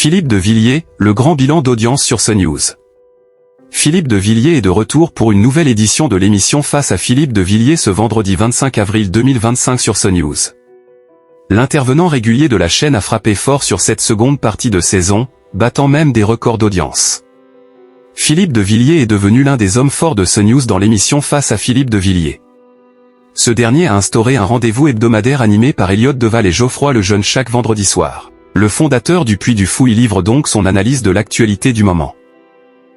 Philippe de Villiers, le grand bilan d'audience sur CNews. Philippe de Villiers est de retour pour une nouvelle édition de l'émission Face à Philippe de Villiers ce vendredi 25 avril 2025 sur CNews. L'intervenant régulier de la chaîne a frappé fort sur cette seconde partie de saison, battant même des records d'audience. Philippe de Villiers est devenu l'un des hommes forts de CNews dans l'émission Face à Philippe de Villiers. Ce dernier a instauré un rendez-vous hebdomadaire animé par Elliott Deval et Geoffroy Lejeune chaque vendredi soir. Le fondateur du Puy du Fou y livre donc son analyse de l'actualité du moment.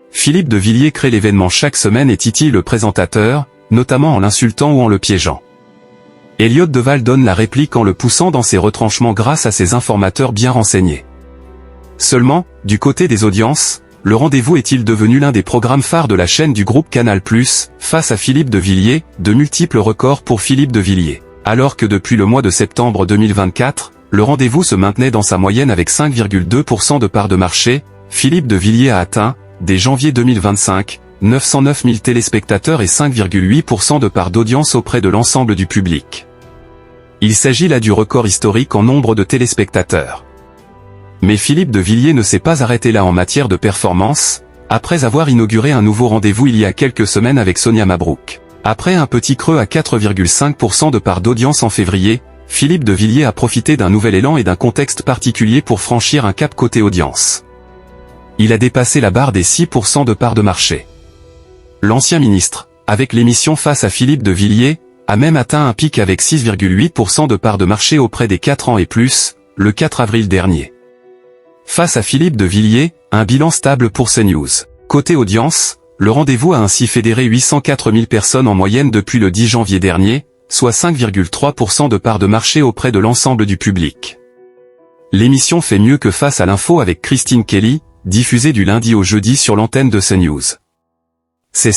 Philippe de Villiers crée l'événement chaque semaine et titille le présentateur, notamment en l'insultant ou en le piégeant. Elliott Deval donne la réplique en le poussant dans ses retranchements grâce à ses informateurs bien renseignés. Seulement, du côté des audiences, le rendez-vous est-il devenu l'un des programmes phares de la chaîne du groupe Canal+, Face à Philippe de Villiers, de multiples records pour Philippe de Villiers. Alors que depuis le mois de septembre 2024, le rendez-vous se maintenait dans sa moyenne avec 5,2% de part de marché, Philippe de Villiers a atteint, dès janvier 2025, 909 000 téléspectateurs et 5,8% de part d'audience auprès de l'ensemble du public. Il s'agit là du record historique en nombre de téléspectateurs. Mais Philippe de Villiers ne s'est pas arrêté là en matière de performance, après avoir inauguré un nouveau rendez-vous il y a quelques semaines avec Sonia Mabrouk. Après un petit creux à 4,5% de part d'audience en février, Philippe de Villiers a profité d'un nouvel élan et d'un contexte particulier pour franchir un cap côté audience. Il a dépassé la barre des 6% de part de marché. L'ancien ministre, avec l'émission Face à Philippe de Villiers, a même atteint un pic avec 6,8% de part de marché auprès des 4 ans et plus, le 4 avril dernier. Face à Philippe de Villiers, un bilan stable pour CNews. Côté audience, le rendez-vous a ainsi fédéré 804 000 personnes en moyenne depuis le 10 janvier dernier, soit 5,3% de part de marché auprès de l'ensemble du public. L'émission fait mieux que Face à l'info avec Christine Kelly, diffusée du lundi au jeudi sur l'antenne de CNews. C'est